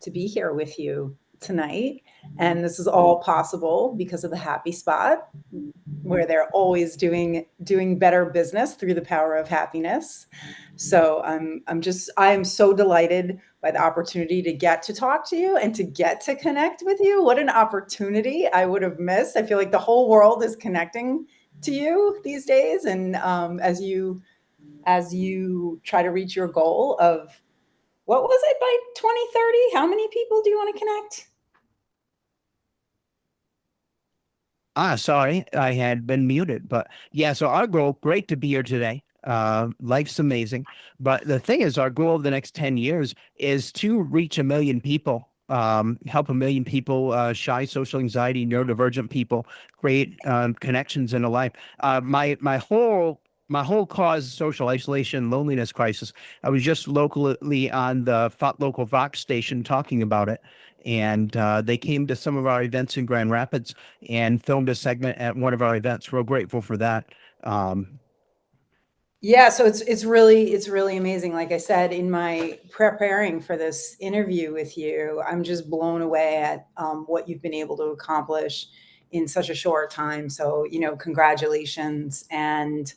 to be here with you tonight. And this is all possible because of the Happy Spot, where they're always doing better business through the power of happiness. So I am so delighted by the opportunity to get to talk to you and to get to connect with you. What an opportunity I would have missed. I feel like the whole world is connecting to you these days. And as you try to reach your goal of, what was it, by 2030? How many people do you want to connect? Sorry, I had been muted, but yeah, so our goal, great to be here today. Life's amazing. But the thing is, our goal of the next 10 years is to reach 1 million people, help 1 million people, shy, social anxiety, neurodivergent people, create connections in a life. My whole cause, social isolation, loneliness crisis. I was just locally on the local Vox station talking about it. And they came to some of our events in Grand Rapids and filmed a segment at one of our events. Real grateful for that. Um, Yeah, so it's really amazing. Like I said, in my preparing for this interview with you, I'm just blown away at what you've been able to accomplish in such a short time. So, congratulations. And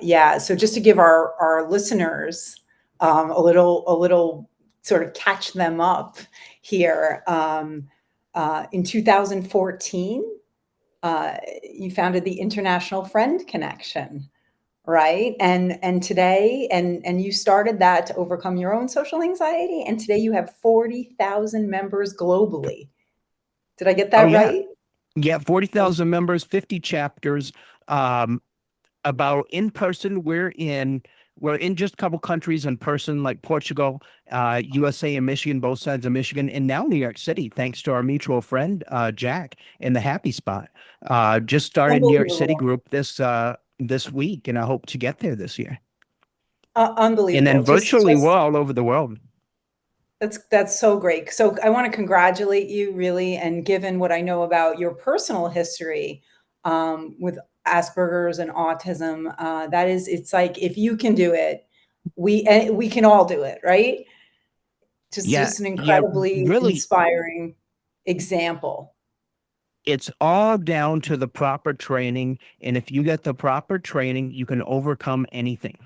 yeah, so just to give our listeners a little sort of catch them up here. In 2014, you founded the International Friend Connection, right? And today, and you started that to overcome your own social anxiety. And today you have 40,000 members globally. Did I get oh that yeah, right? yeah, 40,000 members, 50 chapters. Um, about in person, we're in just a couple countries in person, like Portugal, USA, and Michigan, both sides of Michigan, and now New York City, thanks to our mutual friend Jack in the Happy Spot. Just started New York City Unbelievable. group this week, and I hope to get there this year. And then Unbelievable. virtually, we're all over the world. That's so great. So I want to congratulate you, really, and given what I know about your personal history with Asperger's and autism, it's like, if you can do it, we can all do it, right? Yeah, Just an yeah, incredibly really, inspiring example. it's all down to the proper training. And if you get the proper training, you can overcome anything.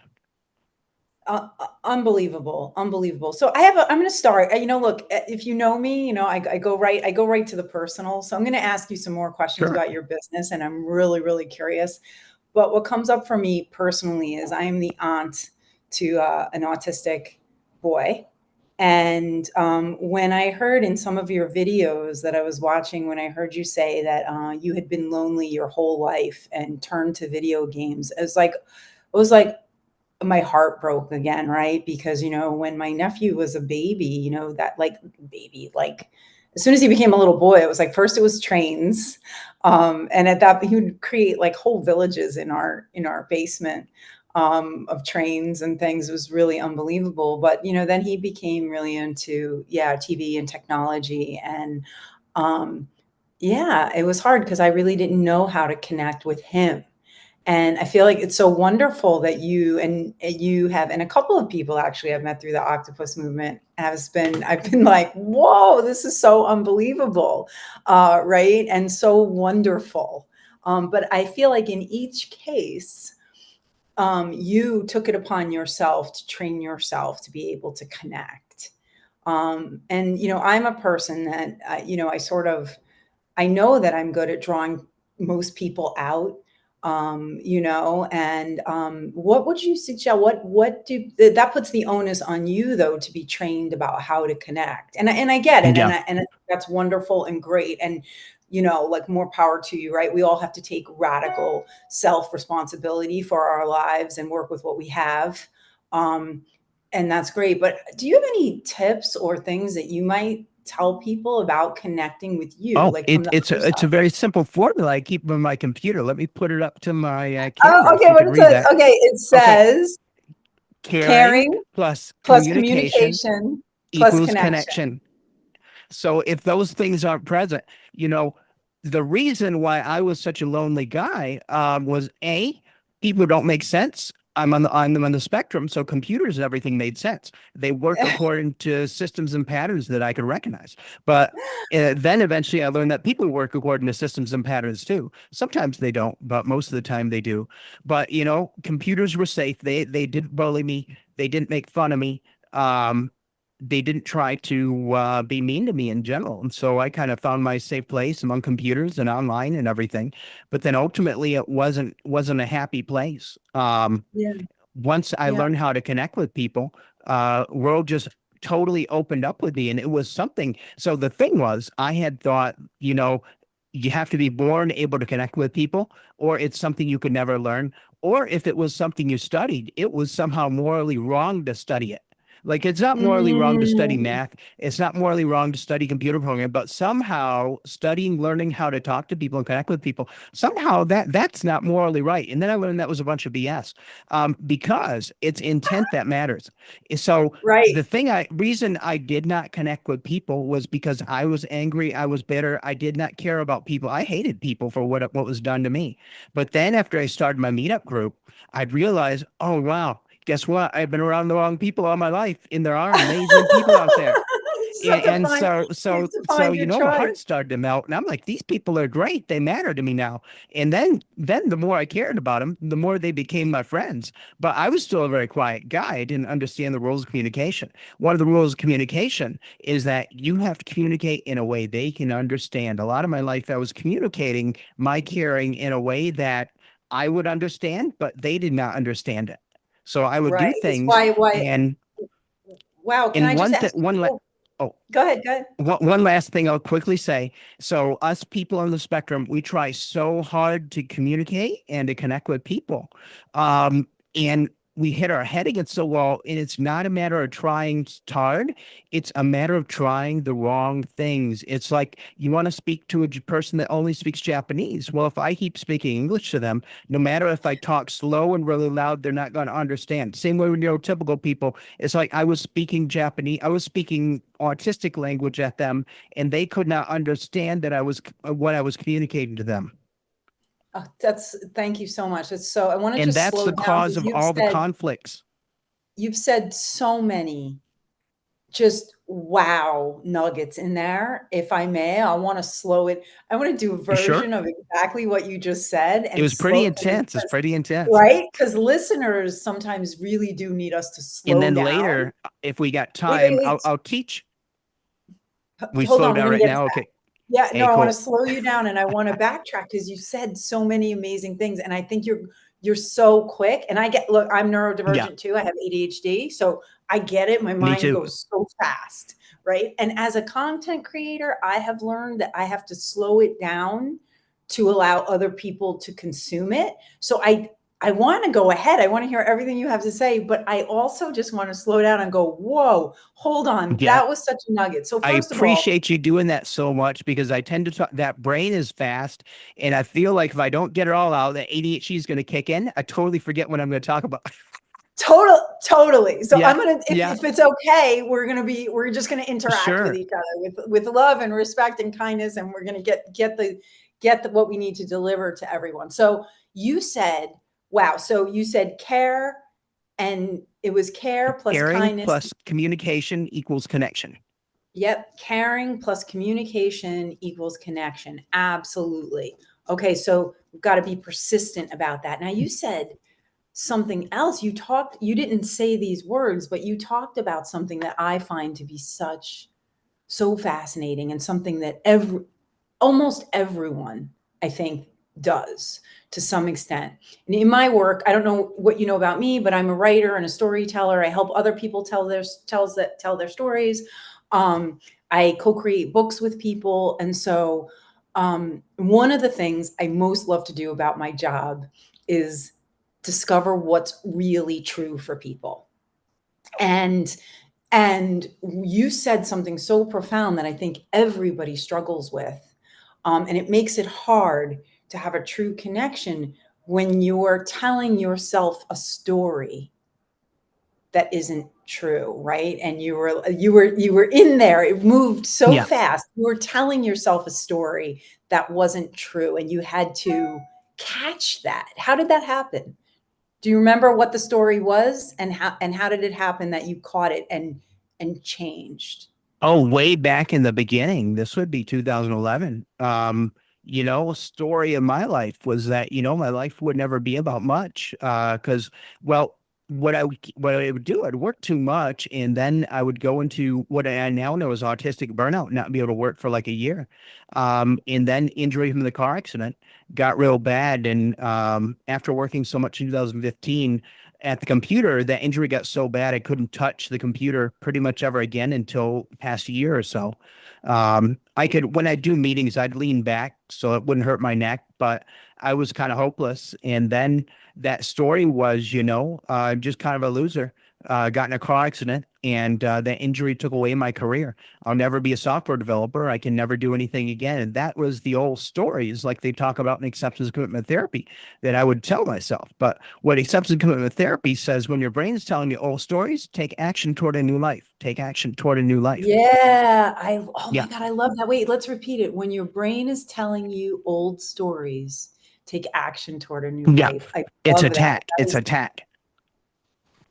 Unbelievable, unbelievable. So I'm going to start. Look, if you know me, I go right to the personal. So I'm going to ask you some more questions Sure. about your business, and I'm really, really curious. But what comes up for me personally is I am the aunt to an autistic boy, and when I heard in some of your videos that I was watching, when I heard you say that you had been lonely your whole life and turned to video games, it was like my heart broke again, right? Because, when my nephew was a baby, that, like, baby, like, as soon as he became a little boy, it was like, first it was trains. And at that, he would create like whole villages in our basement of trains and things. It was really unbelievable. But, then he became really into, yeah, TV and technology. And yeah, it was hard because I really didn't know how to connect with him. And I feel like it's so wonderful that you have, and a couple of people actually I've met through the octopus movement I've been like, whoa, this is so unbelievable, right? And so wonderful. But I feel like in each case, you took it upon yourself to train yourself to be able to connect. And I'm a person that I know that I'm good at drawing most people out, and what would you suggest? That puts the onus on you, though, to be trained about how to connect. And I get it, Yeah. and that's wonderful and great, and like, more power to you, right? We all have to take radical self responsibility for our lives and work with what we have. Um, and that's great. But do you have any tips or things that you might tell people about connecting with you, Oh, like from it, the it's other a it's a side? very simple formula I keep on my computer. Let me put it up to my Oh, camera so okay. you What can it read says? that. Okay, it Okay. says Caring caring plus plus communication communication plus equals connection. connection. So if those things aren't present, you know, the reason why I was such a lonely guy was A, people don't make sense. I'm on the spectrum, so computers and everything made sense. They work according to systems and patterns that I could recognize. But then eventually I learned that people work according to systems and patterns too. Sometimes they don't, but most of the time they do. But computers were safe. They didn't bully me. They didn't make fun of me. Um, they didn't try to be mean to me in general. And so I kind of found my safe place among computers and online and everything. But then ultimately it wasn't a happy place. Yeah. Once I Yeah. learned how to connect with people, world just totally opened up with me. And it was something. So the thing was, I had thought, you have to be born able to connect with people, or it's something you could never learn. Or if it was something you studied, it was somehow morally wrong to study it. Like it's not morally wrong to study Mm, math. It's not morally wrong to study computer programming, but somehow studying, learning how to talk to people and connect with people, somehow that's not morally right. And then I learned that was a bunch of BS, because it's intent that matters. So right. the reason I did not connect with people was because I was angry, I was bitter, I did not care about people. I hated people for what was done to me. But then after I started my meetup group, I'd realize, oh wow, guess what? I've been around the wrong people all my life, and there are amazing people out there. You just And, have to and find so, you so, have to so, find your my tribe. heart started to melt, and I'm like, these people are great. They matter to me now. And then the more I cared about them, the more they became my friends. But I was still a very quiet guy. I didn't understand the rules of communication. One of the rules of communication is that you have to communicate in a way they can understand. A lot of my life, I was communicating my caring in a way that I would understand, but they did not understand it. So I would Right. do It's things, why and wow, can I and just one ask thing, you oh, oh, go ahead, go ahead. one last thing I'll quickly say. So, us people on the spectrum, we try so hard to communicate and to connect with people. And we hit our head against the wall, and it's not a matter of trying hard. It's a matter of trying the wrong things. It's like you want to speak to a person that only speaks Japanese. Well, if I keep speaking English to them, no matter if I talk slow and really loud, they're not going to understand. Same way with neurotypical people. It's like I was speaking Japanese, I was speaking autistic language at them, and they could not understand that I was what I was communicating to them. Oh, that's thank you so much. It's so I want to And just that's slow the down cause because of all the conflicts. you've said so many just wow nuggets in there. If I may, I want to slow it. I want to do a Sure. version of exactly what you just said It and was pretty slow intense. It's because pretty intense. right? Because listeners sometimes really do need us to And slow then down. later, if we got Wait, wait, time, wait. I'll teach. We Hold slow on. We're down going to right get to now. that. Okay. Yeah, no, Hey, I want to cool. slow you down and I want to backtrack because you said so many amazing things. And I think you're so quick. And I get look, I'm Yeah, neurodivergent too. I have ADHD. So I get it. My me mind too. goes so fast. Right. And as a content creator, I have learned that I have to slow it down to allow other people to consume it. So I want to go ahead. I want to hear everything you have to say, but I also just want to slow down and go, whoa, hold on. Yeah. That was such a nugget. So I first of all, appreciate you doing that so much because I tend to talk, that brain is fast. And I feel like if I don't get it all out, that ADHD is going to kick in. I totally forget what I'm going to talk about. totally. So Yeah. I'm gonna, Yeah. if it's okay, we're just gonna interact with Sure. each other with love and respect and kindness, and we're gonna get what we need to deliver to everyone. So you said, wow. So you said care, and it was care plus Caring kindness. plus communication equals connection. Yep, caring plus communication equals connection. Absolutely. Okay, so we've got to be persistent about that. Now you said something else. You didn't say these words, but you talked about something that I find to be so fascinating and something that almost everyone, I think, does to some extent. And in my work, I don't know what you know about me, but I'm a writer and a storyteller. I help other people tell their stories. I co-create books with people, and so one of the things I most love to do about my job is discover what's really true for people. And and you said something so profound that I think everybody struggles with. And it makes it hard to have a true connection when you're telling yourself a story that isn't true, right? And you were in there. It moved so Yeah. fast. You were telling yourself a story that wasn't true, and you had to catch that. How did that happen? Do you remember what the story was, and how did it happen that you caught it and changed? Oh, way back in the beginning, this would be 2011. Story of my life was that, my life would never be about much. Because, well, what I would do, I'd work too much, and then I would go into what I now know as autistic burnout, not be able to work for like a year. And then injury from the car accident got real bad. And after working so much in 2015, at the computer, that injury got so bad I couldn't touch the computer pretty much ever again until past a year or so. I could, when I do meetings, I'd lean back so it wouldn't hurt my neck, but I was kind of hopeless. And then that story was, just kind of a loser. Got in a car accident, and that injury took away my career. I'll never be a software developer. I can never do anything again. And that was the old stories like they talk about in acceptance commitment therapy that I would tell myself. But what acceptance commitment therapy says, when your brain is telling you old stories, take action toward a new life. Take action toward a new life. Yeah, oh my Yeah. God, I love that. Wait, let's repeat it. When your brain is telling you old stories, take action toward a new Yeah. life. I It's love that. attack. It's attack.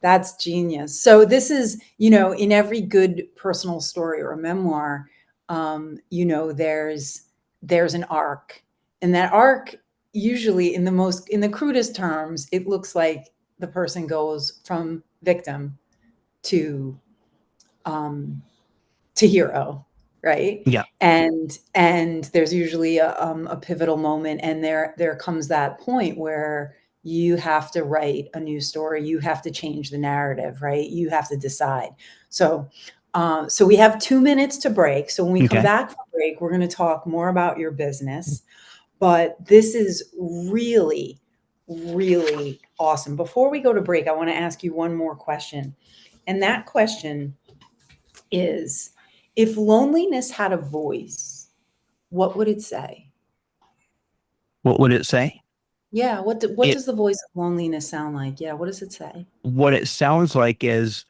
That's genius. So this is, in every good personal story or memoir, there's an arc. And that arc, usually in the crudest terms, it looks like the person goes from victim to um to hero, right? Yeah. And there's usually a pivotal moment, and there comes that point where you have to write a new story. You have to change the narrative, right? You have to decide. So we have 2 minutes to break. So when we come Okay. back from break, we're going to talk more about your business. But this is really, really awesome. Before we go to break, I want to ask you one more question. And that question is, if loneliness had a voice, what would it say? What would it say? Yeah, what It does the voice of loneliness sound like? Yeah, what does it say? what it sounds like is,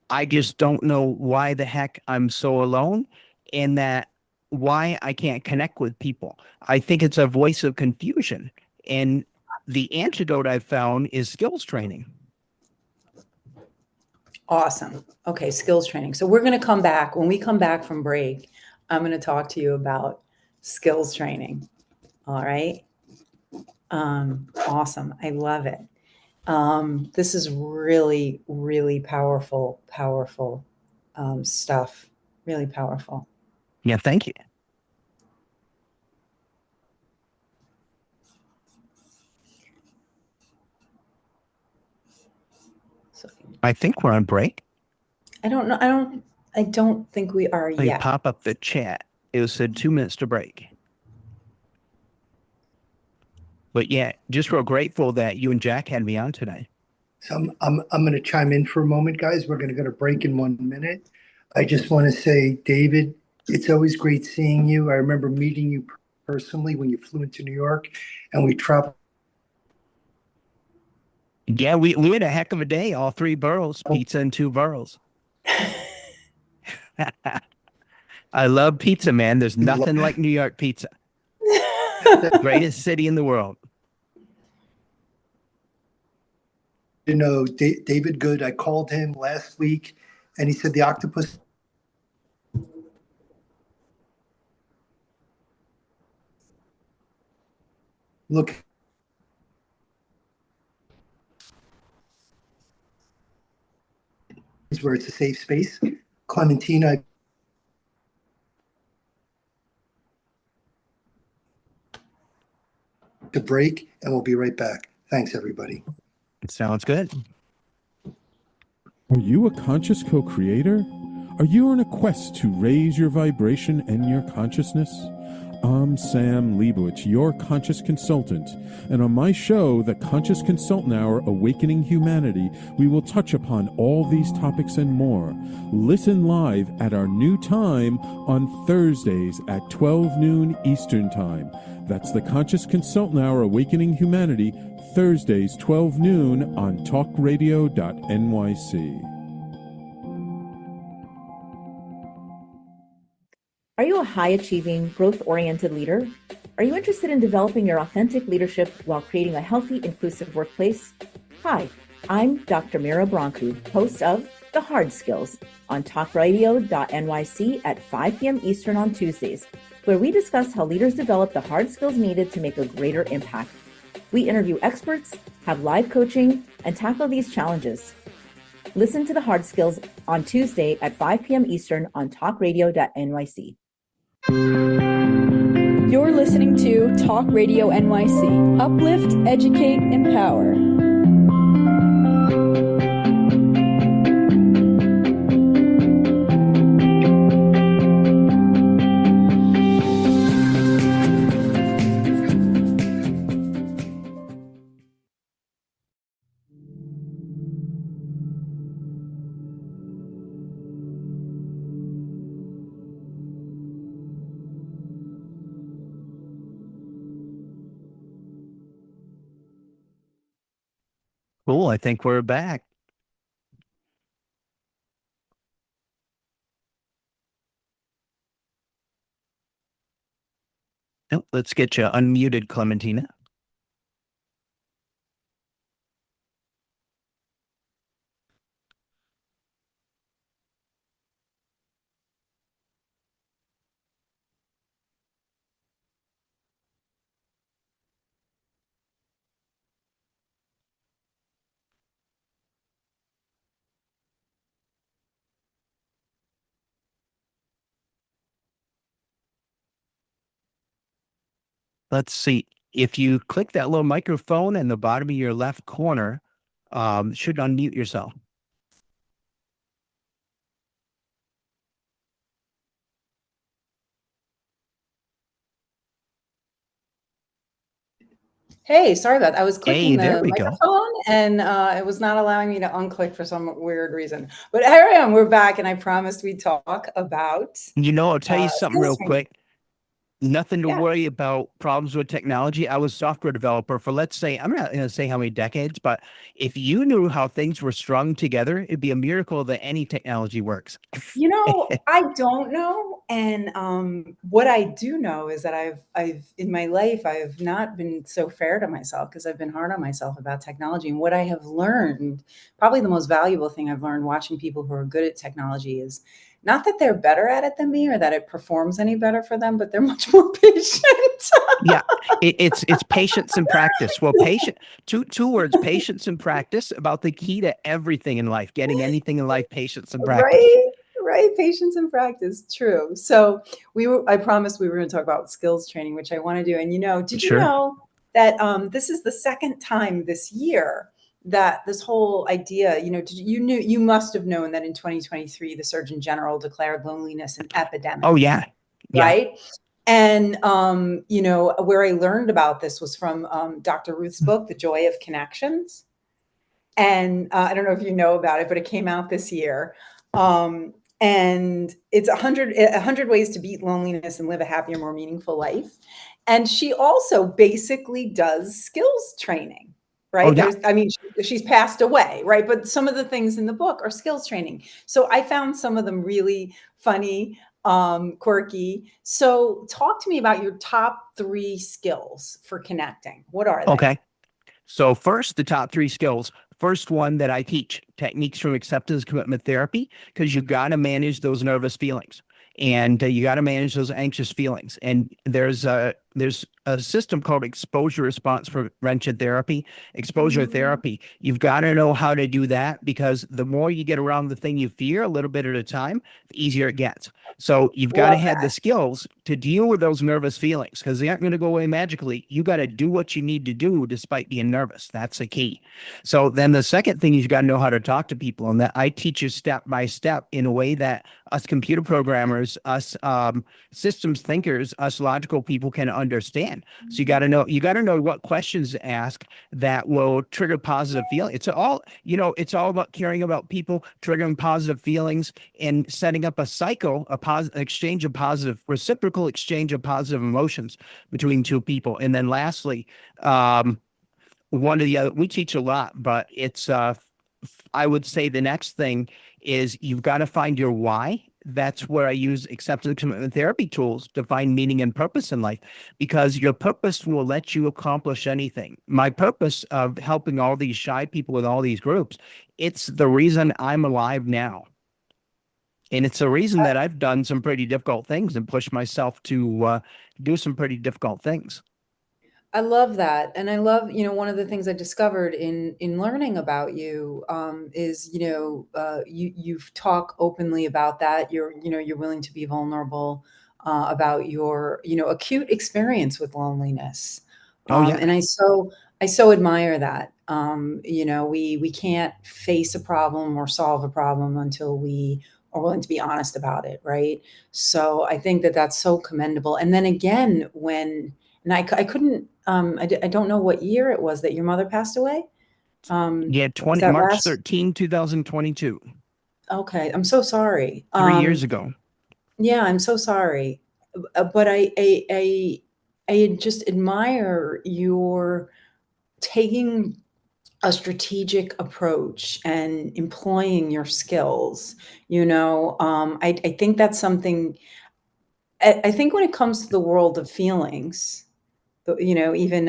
I just don't know why the heck I'm so alone, and that why I can't connect with people. I think it's a voice of confusion. And the antidote I've found is skills training. Awesome. Okay, skills training. So we're going to come back. When we come back from break, I'm going to talk to you about skills training. All right. Awesome. I love it. This is really, really powerful, powerful stuff. Really powerful. Yeah, thank you. So I think we're on break. I don't know. I don't think we are Let me yet. pop up the chat. It said 2 minutes to break. But yeah, just real grateful that you and Jack had me on today. So I'm going to chime in for a moment, guys. We're going to go to break in 1 minute. I just want to say, David, it's always great seeing you. I remember meeting you personally when you flew into New York, and we traveled. Yeah, we had a heck of a day. All three boroughs, pizza in two boroughs. I love pizza, man. There's nothing like New York pizza. Greatest city in the world. David Good. I called him last week, and he said the octopus look where it's a safe space. Clementina, to break, and we'll be right back. Thanks, everybody. It sounds good. Are you a conscious co-creator? Are you on a quest to raise your vibration and your consciousness? I'm Sam Leibowitz, your conscious consultant, and on my show, The Conscious Consultant Hour Awakening Humanity, we will touch upon all these topics and more. Listen live at our new time on Thursdays at 12 noon Eastern Time. That's The Conscious Consultant Hour Awakening Humanity, Thursdays 12 noon on talkradio.nyc. Are you a high-achieving, growth-oriented leader? Are you interested in developing your authentic leadership while creating a healthy, inclusive workplace? Hi, I'm Dr. Mira Broncu, host of The Hard Skills on talkradio.nyc at 5 p.m. Eastern on Tuesdays, where we discuss how leaders develop the hard skills needed to make a greater impact. We interview experts, have live coaching, and tackle these challenges. Listen to The Hard Skills on Tuesday at 5 p.m. Eastern on talkradio.nyc. You're listening to Talk Radio NYC. Uplift, educate, empower. Cool. I think we're back. Oh, let's get you unmuted, Clementina. Let's see. If you click that little microphone in the bottom of your left corner, should unmute yourself. Hey, sorry about that. I was clicking Hey, there the we go. microphone and it was not allowing me to unclick for some weird reason. But here I am, we're back, and I promised we'd talk about I'll tell you something skills real training. quick. Nothing to Yeah. worry about problems with technology. I was a software developer for, let's say, I'm not going to say how many decades, but if you knew how things were strung together, it'd be a miracle that any technology works. I don't know. And what I do know is that I've in my life, I've not been so fair to myself because I've been hard on myself about technology. And what I have learned, probably the most valuable thing I've learned watching people who are good at technology is not that they're better at it than me or that it performs any better for them, but they're much more patient. Yeah, it's patience and practice. Well, two words, patience and practice, about the key to everything in life, getting anything in life, patience and practice. Right. Patience and practice. True. So I promised we were going to talk about skills training, which I want to do. And did you Sure. know that this is the second time this year that this whole idea, you must have known that in 2023, the Surgeon General declared loneliness an epidemic. Oh, yeah. Right. And, where I learned about this was from Dr. Ruth's book, The Joy of Connections. And I don't know if you know about it, but it came out this year. And it's 100 ways to beat loneliness and live a happier, more meaningful life. And she also basically does skills training, right? Oh, yeah. She's passed away, right? But some of the things in the book are skills training. So I found some of them really funny, quirky. So talk to me about your top 3 skills for connecting. What are they? Okay. So first, the top 3 skills. First one that I teach, techniques from acceptance commitment therapy, because you got to manage those nervous feelings and you got to manage those anxious feelings. And there's a system called exposure response prevention therapy, exposure therapy. You've got to know how to do that, because the more you get around the thing you fear a little bit at a time, the easier it gets. So you've got to have the skills to deal with those nervous feelings, because they aren't going to go away magically. You got to do what you need to do despite being nervous. That's the key. So then the second thing is you got to know how to talk to people, and that I teach you step by step in a way that us computer programmers, us systems thinkers, us logical people can understand. So you got to know what questions to ask that will trigger positive feelings. It's all about caring about people, triggering positive feelings, and setting up a cycle, reciprocal exchange of positive emotions between two people. And then lastly, one of the other, we teach a lot, but it's I would say the next thing is you've got to find your why. that's where I use acceptance commitment therapy tools to find meaning and purpose in life, because your purpose will let you accomplish anything. My purpose of helping all these shy people with all these groups, it's the reason I'm alive now. And it's the reason that I've done some pretty difficult things and pushed myself to do some pretty difficult things. I love that. And I love, one of the things I discovered in learning about you, is, you've talked openly about that. You're willing to be vulnerable, about your, acute experience with loneliness. Oh, yeah. And I so admire that. We can't face a problem or solve a problem until we are willing to be honest about it, right? So I think that that's so commendable. And then again, and I couldn't, I don't know what year it was that your mother passed away. Yeah, Was that March last? 13, 2022, Okay, I'm so sorry. 3 years ago. Yeah, I'm so sorry. But I just admire your taking a strategic approach and employing your skills. I think that's something. I think when it comes to the world of feelings, even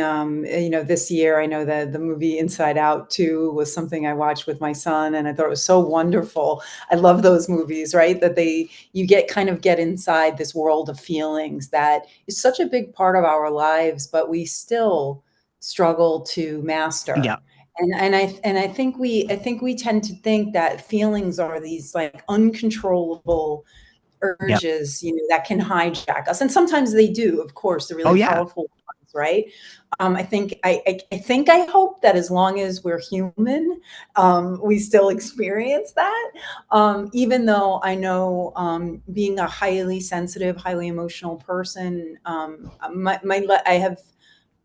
this year, I know that the movie Inside Out 2 was something I watched with my son, and I thought it was so wonderful. I love those movies, right? That you get inside this world of feelings that is such a big part of our lives, but we still struggle to Yeah, master. And I think we tend to think that feelings are these like uncontrollable yeah. urges, that can hijack us. And sometimes they do, of course, the Oh, really yeah, powerful ones, right? I hope that as long as we're human, we still experience that. Even though I know, being a highly sensitive, highly emotional person,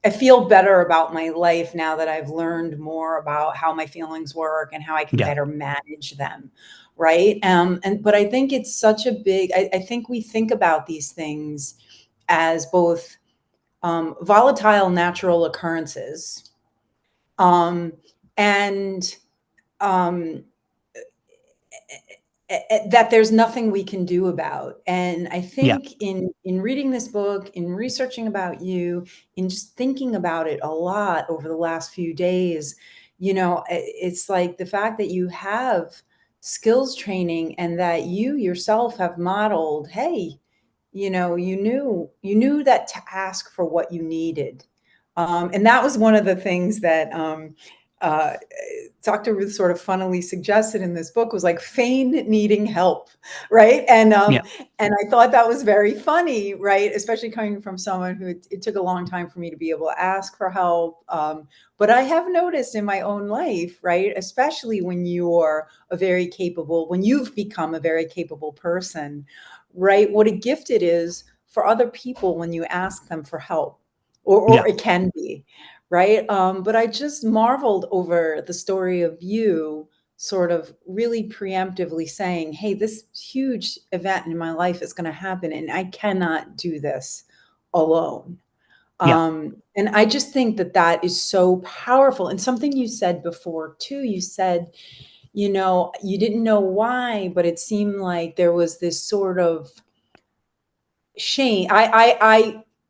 I feel better about my life now that I've learned more about how my feelings work and how I can yeah, better manage them. Right. But I think it's such a I think we think about these things as both, volatile natural occurrences, um, and, um, that there's nothing we can do about. And I yeah, think in reading this book, in researching about you, in just thinking about it a lot over the last few days, it's like the fact that you have skills training and that you yourself have modeled, hey, you knew that to ask for what you needed. And that was one of the things that, uh, Dr. Ruth sort of funnily suggested in this book, was like feign needing help, right? yeah, And I thought that was very funny, right? Especially coming from someone who it took a long time for me to be able to ask for help. But I have noticed in my own life, right? Especially when when you've become a very capable person, right? What a gift it is for other people when you ask them for help, or yeah, it can be, right? But I just marveled over the story of you sort of really preemptively saying, hey, this huge event in my life is going to happen, and I cannot do this alone. yeah, And I just think that that is so powerful. And something you said before, too, you said, you didn't know why, but it seemed like there was this sort of shame.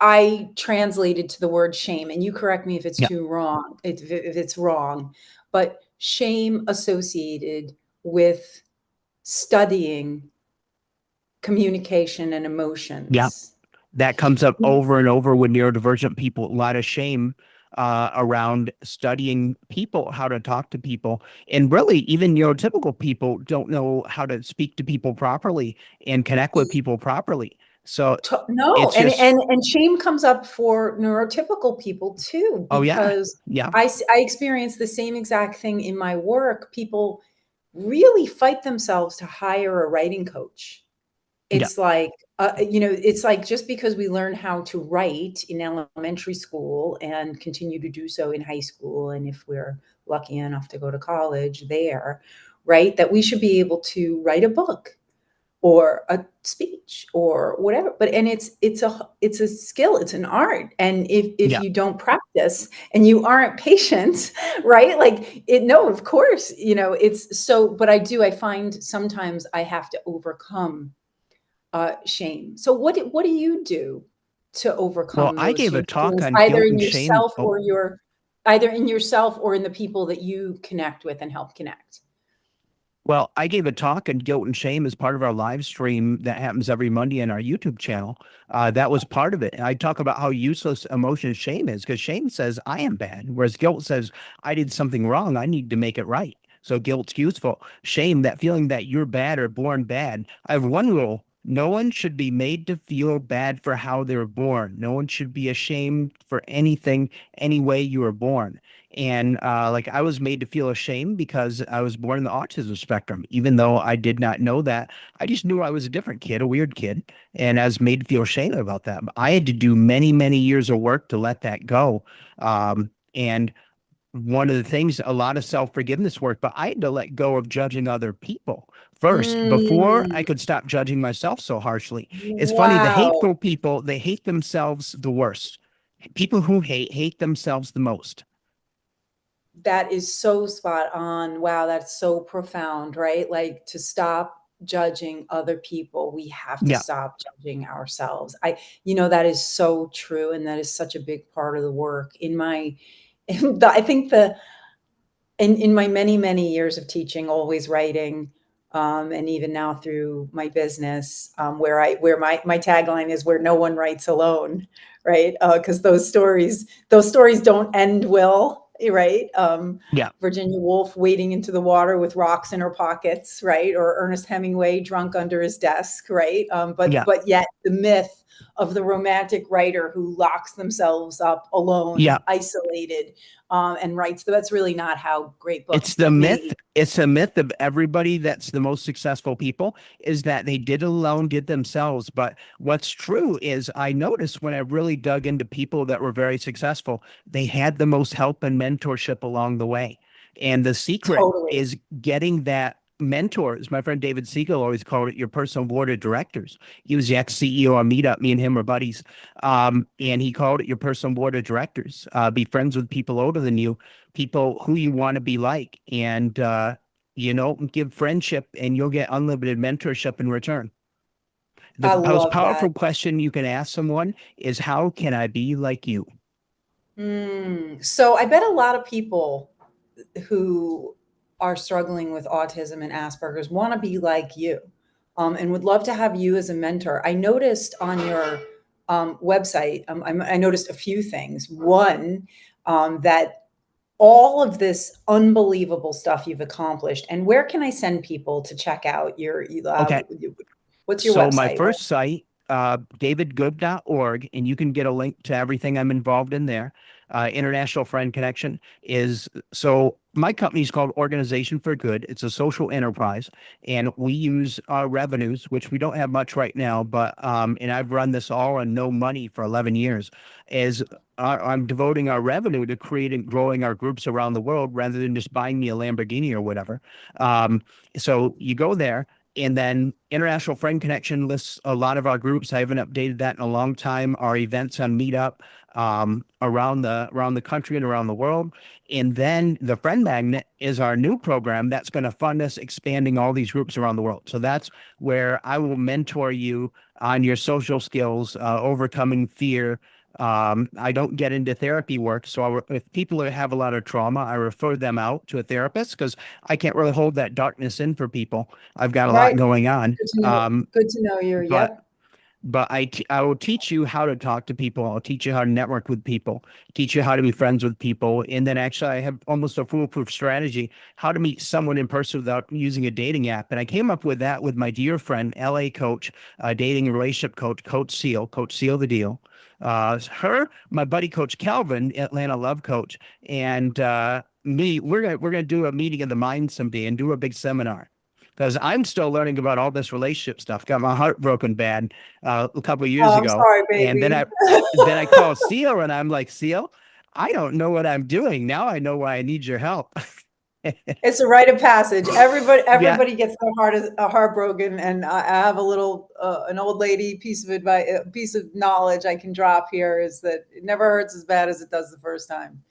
I translated to the word shame, and you correct me if it's yeah, too wrong, if it's wrong, but shame associated with studying communication and yeah. emotions. That comes up over and over with neurodivergent people. A lot of shame around studying people, how to talk to people. And really, even neurotypical people don't know how to speak to people properly and connect with people properly. So No, it's and just, shame comes up for neurotypical people too, oh, yeah, because yeah, I experience the same exact thing in my work. People really fight themselves to hire a writing coach. yeah, It's like just because we learn how to write in elementary school and continue to do so in high school, and if we're lucky enough to go to college there, right, that we should be able to write a book or a speech or whatever. But and it's a skill, it's an art. And if yeah, you don't practice and you aren't patient, right? Like it no, of course, it's so, but I find sometimes I have to overcome shame. So what do you do to Well, overcome I those gave a shameful talk feelings, on either guilt in and shame. yourself or either in yourself or in the people that you connect with and help connect? Well, I gave a talk on guilt and shame as part of our live stream that happens every Monday on our YouTube channel. That was part of it. And I talk about how useless emotion shame is, because shame says I am bad, whereas guilt says I did something wrong. I need to make it right. So guilt's useful. Shame, that feeling that you're bad or born bad. I have one rule. No one should be made to feel bad for how they were born. No one should be ashamed for anything, any way you were born. And like I was made to feel ashamed because I was born in the autism spectrum, even though I did not know that. I just knew I was a different kid, a weird kid, and I was made to feel ashamed about that. But I had to do many, many years of work to let that go. And one of the things, a lot of self-forgiveness work, but I had to let go of judging other people first before I Mm, could stop judging myself so harshly. It's funny, the wow. hateful people, they hate themselves the worst. People who hate themselves the most. That is so spot on. Wow, that's so profound, right? Like, to stop judging other people, we have to Yeah. stop judging ourselves. That is so true. And that is such a big part of the work I think in my many, many years of teaching, always writing, and even now through my business, where my tagline is where no one writes alone, right? Because those stories don't end well, right? Yeah. Virginia Woolf wading into the water with rocks in her pockets, right? Or Ernest Hemingway drunk under his desk, right? But Yeah. but yet the myth of the romantic writer who locks themselves up alone, Yeah. isolated, and writes. That's really not how great books It's the get myth. made. It's a myth of everybody that's the most successful people is that they did it alone, did themselves. But what's true is I noticed when I really dug into people that were very successful, they had the most help and mentorship along the way. And the secret Totally. is getting that mentor. As my friend David Siegel always called it, your personal board of directors. He was the ex-CEO on Meetup. Me and him were buddies. And he called it your personal board of directors. Be friends with people older than you, people who you want to be like, and give friendship and you'll get unlimited mentorship in return. The I most love that. powerful question you can ask someone is, how can I be like you? So I bet a lot of people who are struggling with autism and Asperger's want to be like you, and would love to have you as a mentor. I noticed on your website, I noticed a few things. One, that all of this unbelievable stuff you've accomplished, and where can I send people to check out Okay. what's your So my website? first site, davidgood.org, and you can get a link to everything I'm involved in there. International Friend Connection is, so my company is called Organization for Good. It's a social enterprise, and we use our revenues, which we don't have much right now, but and I've run this all on no money for 11 years. Is I'm devoting our revenue to creating, growing our groups around the world rather than just buying me a Lamborghini or whatever. So you go there. And then International Friend Connection lists a lot of our groups. I haven't updated that in a long time. Our events on Meetup, around the country and around the world. And then the Friend Magnet is our new program that's going to fund us expanding all these groups around the world. So that's where I will mentor you on your social skills, overcoming fear. I don't get into therapy work. So if people have a lot of trauma, I refer them out to a therapist because I can't really hold that darkness in for people. I've got a lot Right. going on. Good to know. Good to know you're. But Yep. I will teach you how to talk to people. I'll teach you how to network with people, teach you how to be friends with people. And then actually I have almost a foolproof strategy, how to meet someone in person without using a dating app. And I came up with that with my dear friend, LA coach, dating and relationship coach, Coach Seal the Deal. My buddy, Coach Calvin, Atlanta Love Coach, and me, we're gonna do a meeting of the mind someday and do a big seminar because I'm still learning about all this relationship stuff. Got my heart broken bad a couple of years Oh, I'm ago, sorry, and then baby. I call Seal and I'm like, Seal, I don't know what I'm doing now. I know why I need your help. It's a rite of passage. Everybody, Yeah, everybody gets their heart broken, and I have a little, an old lady piece of advice, a piece of knowledge I can drop here is that it never hurts as bad as it does the first time.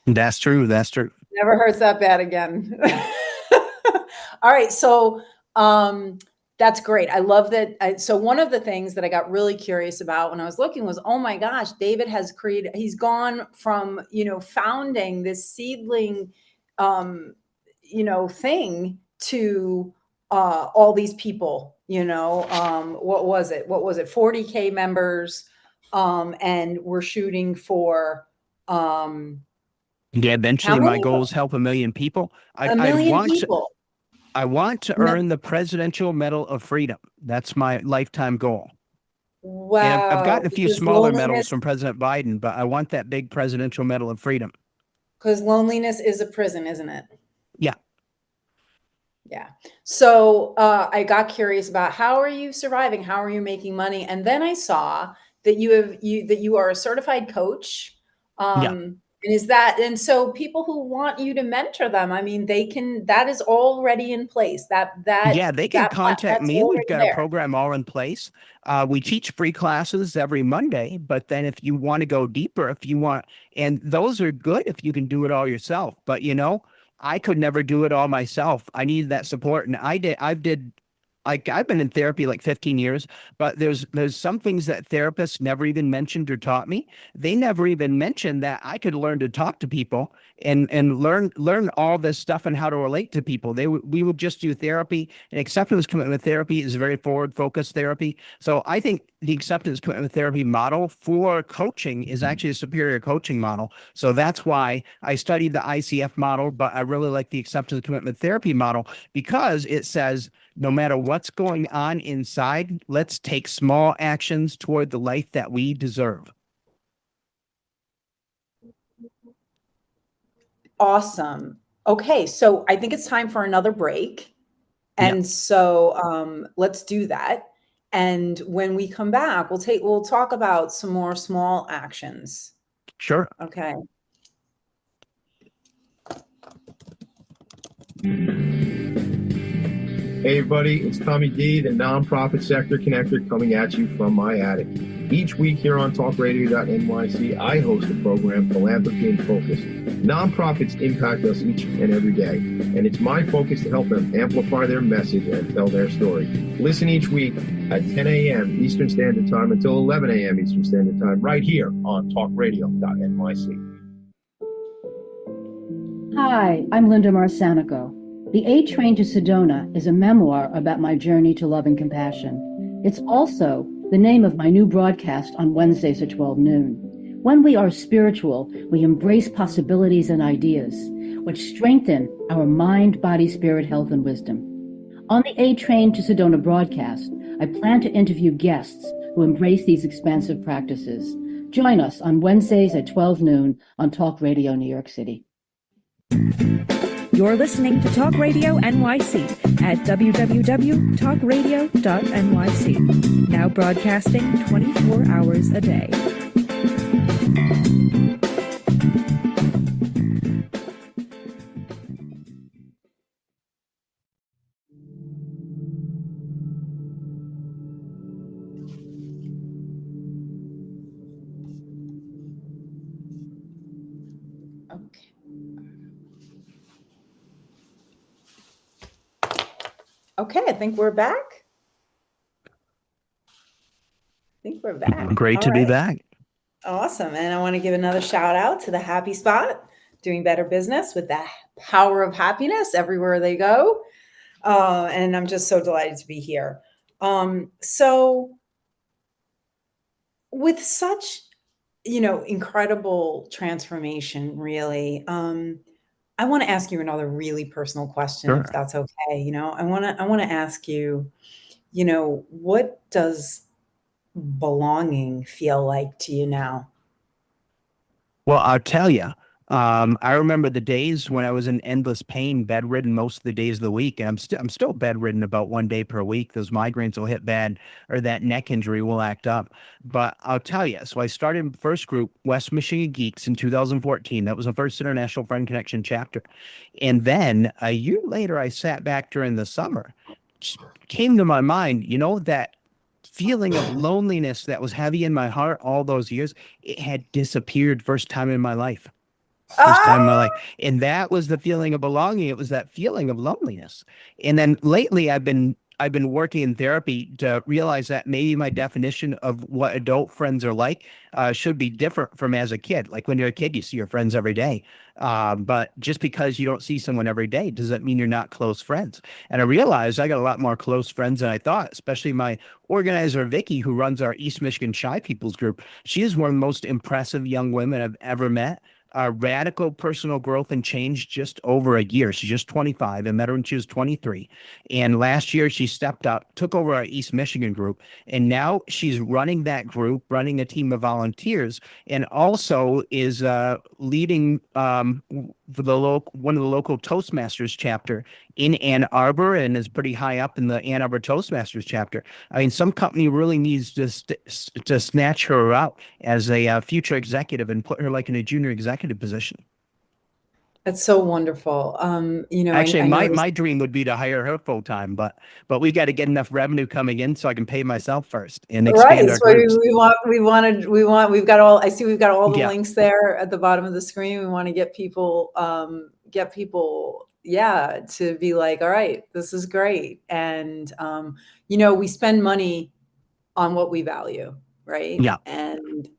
that's true. That's true. Never hurts that bad again. All right, so um, That's great. I love that. So one of the things that I got really curious about when I was looking was, oh my gosh, David has created, he's gone from, founding this seedling, thing to all these people, what was it? 40K members. And we're shooting for, Yeah, how eventually my many? goal is help 1 million people. A I million want people. I want to No- earn the Presidential Medal of Freedom. That's my lifetime goal. And I've Wow. gotten a few Because smaller medals loneliness, from President Biden, but I want that big Presidential Medal of Freedom. because loneliness is a prison, isn't it? Yeah. Yeah. So I got curious about, how are you surviving? How are you making money? And then I saw that you are a certified coach. Yeah. And so people who want you to mentor them, I mean, that is already in place. Yeah, they can contact That's me. We've already got a there. program all in place. We teach free classes every Monday, but then if you want to go deeper, and those are good if you can do it all yourself. But I could never do it all myself. I needed that support, and I've been in therapy like 15 years, but there's some things that therapists never even mentioned or taught me. They never even mentioned that I could learn to talk to people and learn all this stuff and how to relate to people. We would just do therapy, and acceptance commitment therapy is very forward focused therapy. So I think the acceptance commitment therapy model for coaching is actually a superior coaching model. So that's why I studied the ICF model, but I really like the acceptance commitment therapy model because it says, no matter what's going on inside, let's take small actions toward the life that we deserve. Awesome. Okay, so I think it's time for another break. Yeah. And so let's do that. And when we come back, we'll talk about some more small actions. Sure. Okay. Hey everybody, it's Tommy D, the nonprofit sector connector, coming at you from my attic. Each week here on talkradio.nyc, I host a program, Philanthropy in Focus. Nonprofits impact us each and every day, and it's my focus to help them amplify their message and tell their story. Listen each week at 10 a.m. Eastern Standard Time until 11 a.m. Eastern Standard Time, right here on talkradio.nyc. Hi, I'm Linda Marsanico. The A Train to Sedona is a memoir about my journey to love and compassion. It's also the name of my new broadcast on Wednesdays at 12 noon. When we are spiritual, we embrace possibilities and ideas, which strengthen our mind, body, spirit, health, and wisdom. On the A Train to Sedona broadcast, I plan to interview guests who embrace these expansive practices. Join us on Wednesdays at 12 noon on Talk Radio New York City. You're listening to Talk Radio NYC at www.talkradio.nyc. Now broadcasting 24 hours a day. Okay, I think we're back. Great to be back. Awesome. And I want to give another shout out to the Happy Spot, doing better business with the power of happiness everywhere they go. And I'm just so delighted to be here. So with such, incredible transformation, really, I want to ask you another really personal question, Sure. if that's okay. I want to ask you, what does belonging feel like to you now? Well, I'll tell you, I remember the days when I was in endless pain, bedridden most of the days of the week. And I'm still bedridden about 1 day per week. Those migraines will hit bad, or that neck injury will act up. But I'll tell you, so I started first group, West Michigan Geeks, in 2014. That was the first International Friend Connection chapter. And then a year later, I sat back during the summer. Just came to my mind, that feeling of loneliness that was heavy in my heart all those years, it had disappeared first time in my life. First time in my life. And that was the feeling of belonging. It was that feeling of loneliness. And then lately I've been I've been working in therapy to realize that maybe my definition of what adult friends are like should be different from as a kid. Like when you're a kid, you see your friends every day. But just because you don't see someone every day doesn't mean you're not close friends. And I realized I got a lot more close friends than I thought, especially my organizer, Vicky, who runs our East Michigan Shy Peoples group. She is one of the most impressive young women I've ever met. Radical personal growth and change just over a year. She's just 25. I met her when she was 23. And last year she stepped up, took over our East Michigan group, and now she's running that group, running a team of volunteers, and also is leading for the one of the local Toastmasters chapter in Ann Arbor, and is pretty high up in the Ann Arbor Toastmasters chapter. I mean, some company really needs to snatch her out as a future executive and put her like in a junior executive position. That's so wonderful. Actually, I noticed. my dream would be to hire her full time, but we got to get enough revenue coming in so I can pay myself first and expand Right. our So groups. we've got all, I see we've got all the Yeah. links there at the bottom of the screen. We want to get people, yeah, to be like, all right, this is great. And, we spend money on what we value, right? Yeah. And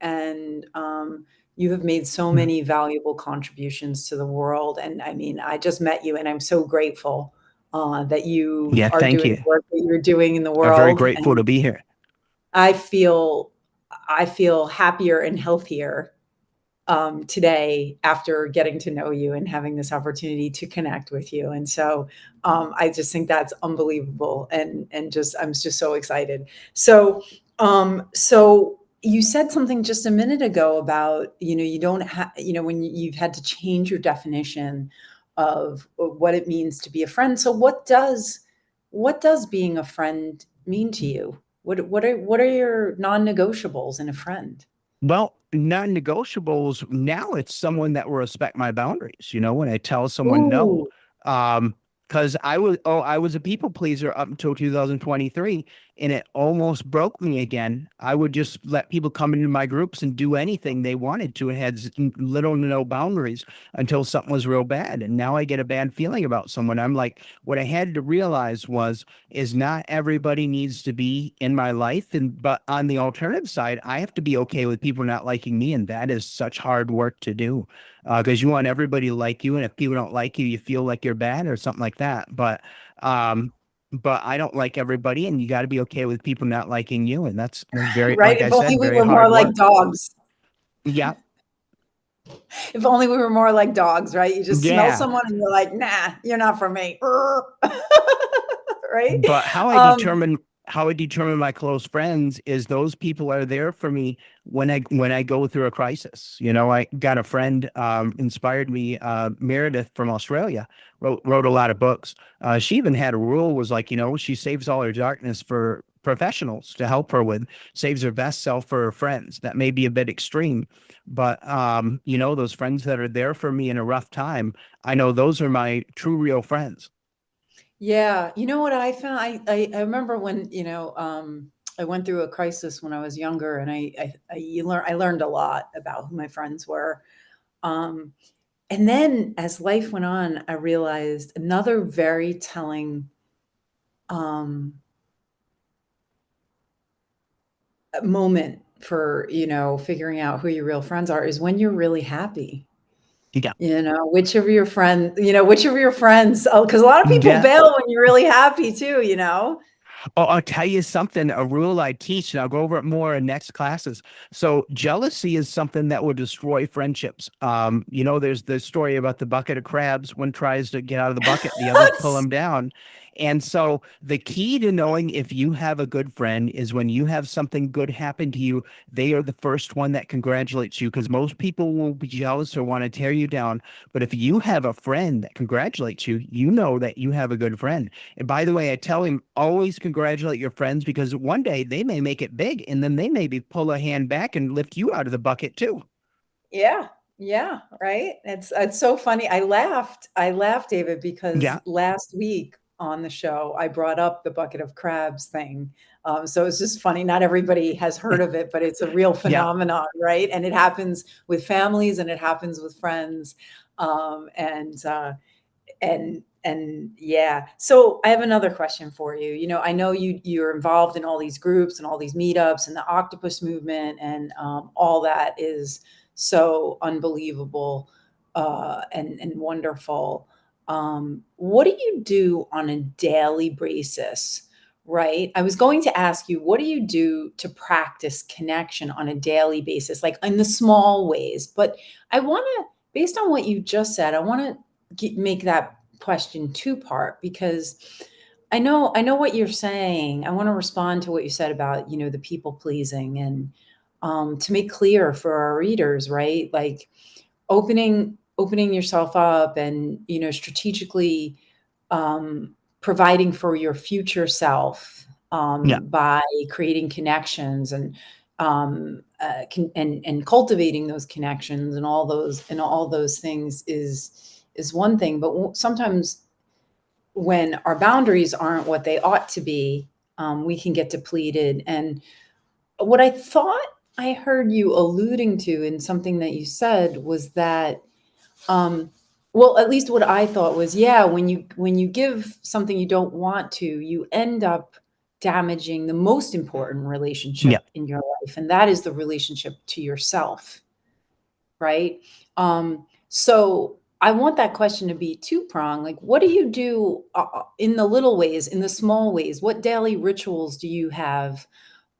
you have made so many valuable contributions to the world. And I mean, I just met you and I'm so grateful that you Yeah. are Thank doing you. the work that you're doing in the I'm very world. grateful to be here. I feel happier and healthier today after getting to know you and having this opportunity to connect with you. And so I just think that's unbelievable, and I'm just so excited. So so you said something just a minute ago about you don't have when you've had to change your definition of what it means to be a friend. So what does being a friend mean to you? What are your non-negotiables in a friend? Well, non-negotiables now, it's someone that will respect my boundaries. When I tell someone no, Ooh, because I was a people pleaser up until 2023, and it almost broke me again. I would just let people come into my groups and do anything they wanted to, and had little to no boundaries until something was real bad. And now I get a bad feeling about someone. I'm like, what I had to realize is not everybody needs to be in my life. But on the alternative side, I have to be okay with people not liking me. And that is such hard work to do, because you want everybody to like you. And if people don't like you, you feel like you're bad or something like that. But I don't like everybody, and you got to be okay with people not liking you. And that's very, right. like I If only said, we very were more hard like work. dogs. Yeah. If only we were more like dogs, right? You just smell Yeah. someone and you're like, nah, you're not for me. Right? But Um, how I determine my close friends is those people are there for me when I go through a crisis. I got a friend inspired me, Meredith from Australia, wrote a lot of books. She even had a rule, was like, she saves all her darkness for professionals to help her with, saves her best self for her friends. That may be a bit extreme, but those friends that are there for me in a rough time, I know those are my true, real friends. yeah. You know what I found? I remember when, I went through a crisis when I was younger, and I learned a lot about who my friends were. Um, and then as life went on, I realized another very telling um, moment for, figuring out who your real friends are is when you're really happy. Yeah. Which of your friends, because a lot of people Yeah. bail when you're really happy too. Oh, I'll tell you something, a rule I teach, and I'll go over it more in next classes. So jealousy is something that will destroy friendships. There's the story about the bucket of crabs. One tries to get out of the bucket, the others pull him down. And so the key to knowing if you have a good friend is when you have something good happen to you, they are the first one that congratulates you, because most people will be jealous or want to tear you down. But if you have a friend that congratulates you, you know that you have a good friend. And by the way, I tell him, always congratulate your friends, because one day they may make it big, and then they maybe pull a hand back and lift you out of the bucket too. Yeah. Yeah. Right. It's so funny. I laughed, David, because Yeah. last week on the show, I brought up the bucket of crabs thing. So it's just funny. Not everybody has heard of it, but it's a real Yeah. phenomenon, right? And it happens with families and it happens with friends. And and yeah, so I have another question for you. I know you're involved in all these groups and all these meetups and the octopus movement, and all that is so unbelievable and wonderful. What do you do on a daily basis? Right. I was going to ask you, what do you do to practice connection on a daily basis, like in the small ways? But I want to, based on what you just said, I want to make that question two part, because I know what you're saying. I want to respond to what you said about, the people pleasing, and to make clear for our readers, right? Like opening yourself up, and strategically providing for your future self, Yeah. by creating connections, and and cultivating those connections, and all those things is one thing. But sometimes when our boundaries aren't what they ought to be, we can get depleted. And what I thought I heard you alluding to in something that you said was that, well, at least what I thought was, yeah, when you give something you don't want to, you end up damaging the most important Yeah. relationship in your life, and that is the relationship to yourself, right? So I want that question to be two pronged. Like, what do you do in the little ways, in the small ways? What daily rituals do you have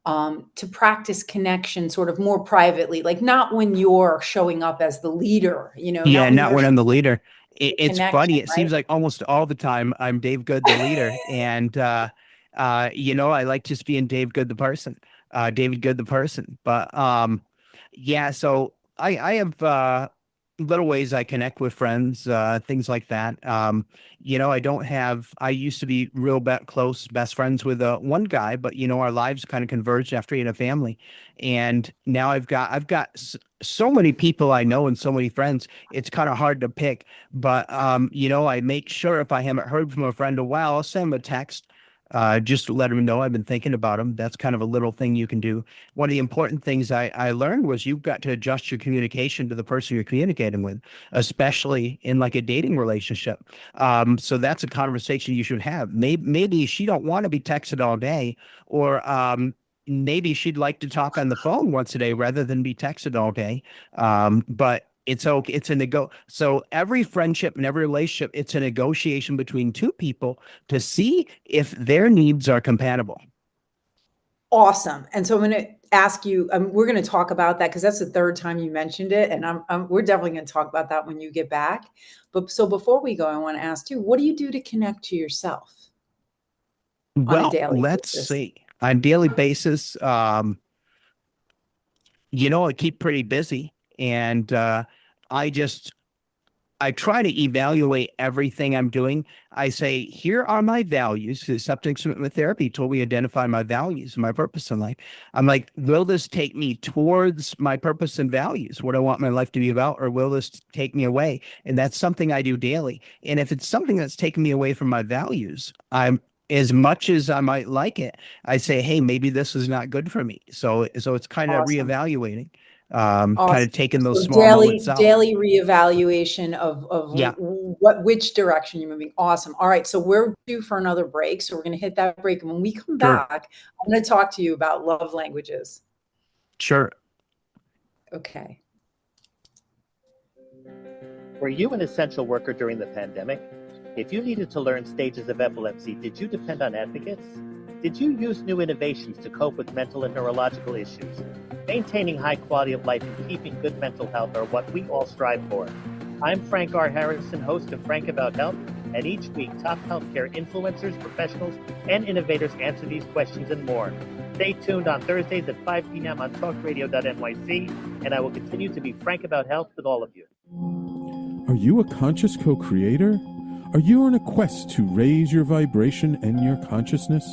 to practice connection sort of more privately, like not when you're showing up as the leader, not Yeah, when not you're when I'm the leader. the It's connection, funny. It right? seems like almost all the time I'm Dave Good, the leader. And, I like just being Dave Good, the person, David Good, the person. But, yeah, so I have, little ways I connect with friends, things like that. I used to be real close best friends with one guy, but our lives kind of converged after he had a family. And now I've got so many people I know and so many friends, it's kind of hard to pick. But I make sure if I haven't heard from a friend in a while, I'll send him a text. Just to let him know I've been thinking about him. That's kind of a little thing you can do. One of the important things I learned was you've got to adjust your communication to the person you're communicating with, especially in like a dating relationship. So that's a conversation you should have. Maybe she don't want to be texted all day, or maybe she'd like to talk on the phone once a day rather than be texted all day. But it's okay. So every friendship and every relationship, it's a negotiation between two people to see if their needs are compatible. Awesome. And so I'm going to ask you, we're going to talk about that because that's the third time you mentioned it. And we're definitely going to talk about that when you get back. But so before we go, I want to ask you, what do you do to connect to yourself on a Well, daily let's basis? see. On a daily basis, I keep pretty busy, and I try to evaluate everything I'm doing. I say, here are my values. The substance commitment therapy told me to identify my values, my purpose in life. I'm like, will this take me towards my purpose and values, what I want my life to be about, or will this take me away? And that's something I do daily. And if it's something that's taking me away from my values, as much as I might like it, I say, hey, maybe this is not good for me. So it's kind of Awesome. reevaluating, kind Awesome. of taking those So small moments out. daily reevaluation of Yeah. which direction you're moving. Awesome. All right. So we're due for another break. So we're going to hit that break. And when we come Sure. back, I'm going to talk to you about love languages. Sure. Okay. Were you an essential worker during the pandemic? If you needed to learn stages of epilepsy, did you depend on advocates? Did you use new innovations to cope with mental and neurological issues? Maintaining high quality of life and keeping good mental health are what we all strive for. I'm Frank R. Harrison, host of Frank About Health, and each week top healthcare influencers, professionals, and innovators answer these questions and more. Stay tuned on Thursdays at 5 p.m. on talkradio.nyc, and I will continue to be frank about health with all of you. Are you a conscious co-creator? Are you on a quest to raise your vibration and your consciousness?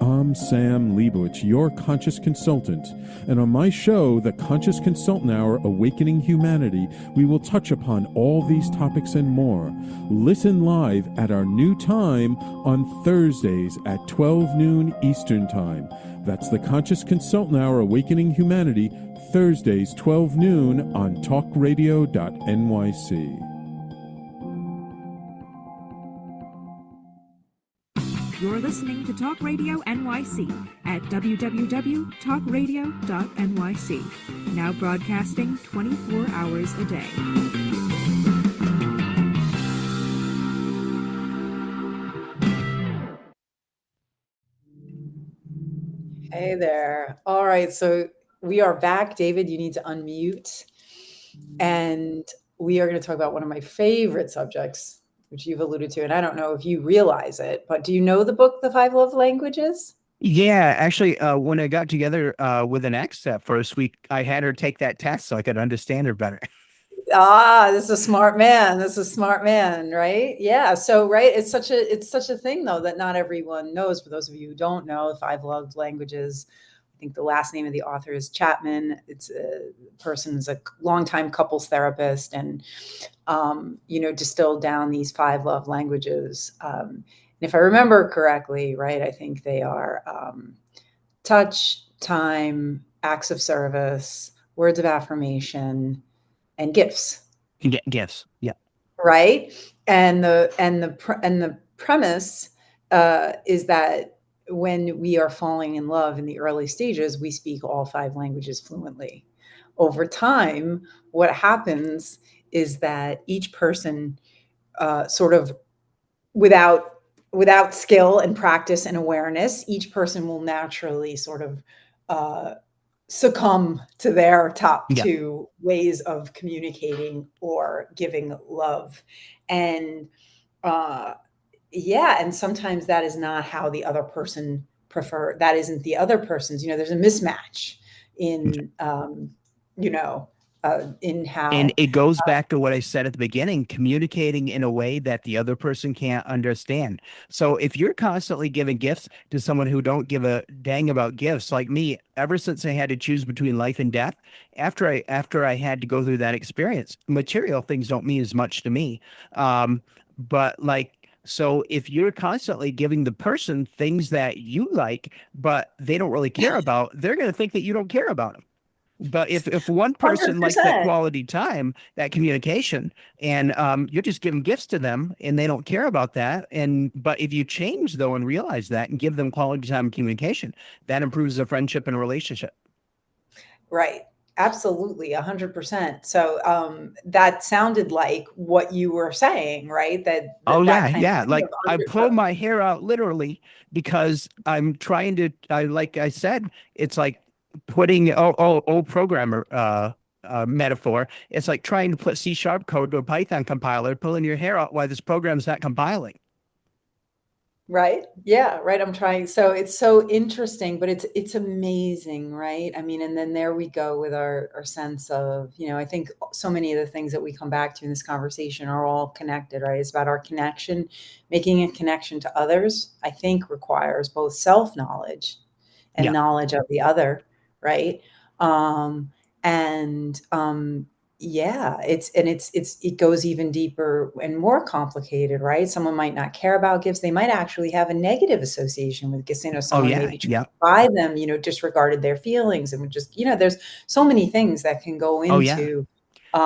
I'm Sam Leibowitz, your conscious consultant, and on my show, The Conscious Consultant Hour, Awakening Humanity, we will touch upon all these topics and more. Listen live at our new time on Thursdays at 12 noon Eastern Time. That's The Conscious Consultant Hour, Awakening Humanity, Thursdays 12 noon on talkradio.nyc. You're listening to Talk Radio NYC at www.talkradio.nyc. Now broadcasting 24 hours a day. Hey there. All right, so we are back. David, you need to unmute. And we are going to talk about one of my favorite subjects, which you've alluded to. And I don't know if you realize it, but do you know the book, The Five Love Languages? Yeah, actually, when I got together with an ex that first week, I had her take that test so I could understand her better. Ah, this is a smart man. This is a smart man, right? Yeah. So, right, it's such a thing though that not everyone knows. For those of you who don't know, The Five Love Languages, I think the last name of the author is Chapman. It's a person who's a longtime couples therapist, and distilled down these five love languages. And if I remember correctly, right, I think they are touch, time, acts of service, words of affirmation, and gifts. Gifts. Yeah. Right. And the premise is that when we are falling in love in the early stages, we speak all five languages fluently. Over time, what happens is that each person sort of without skill and practice and awareness, each person will naturally sort of uh, succumb to their top Yeah. two ways of communicating or giving love. And and sometimes that is not how the other person that isn't the other person's, there's a mismatch in in And how it goes back to what I said at the beginning, communicating in a way that the other person can't understand. So if you're constantly giving gifts to someone who don't give a dang about gifts, like me, ever since I had to choose between life and death, after I had to go through that experience, material things don't mean as much to me. But like, so if you're constantly giving the person things that you like, but they don't really care about, they're going to think that you don't care about them. But if one person likes that 100%. quality time, that communication, and you're just giving gifts to them and they don't care about that. But if you change though and realize that and give them quality time and communication, that improves the friendship and relationship. Right. Absolutely, 100%. So that sounded like what you were saying, right? Oh That yeah, kind yeah. of Like I pull my hair out literally because I'm trying to. Like I said, it's like putting old programmer metaphor. It's like trying to put C# code to a Python compiler, pulling your hair out while this program's not compiling. Right. Yeah. Right. I'm trying. So it's so interesting, but it's amazing, right? I mean, and then there we go with our sense of, I think so many of the things that we come back to in this conversation are all connected, right? It's about our connection, making a connection to others, I think requires both self-knowledge and Yeah. knowledge of the other, right? And Yeah, it goes even deeper and more complicated, right? Someone might not care about gifts. They might actually have a negative association with gifts. Oh Someone yeah, maybe tried yeah. to buy them, disregarded their feelings and would just, there's so many things that can go Oh yeah. into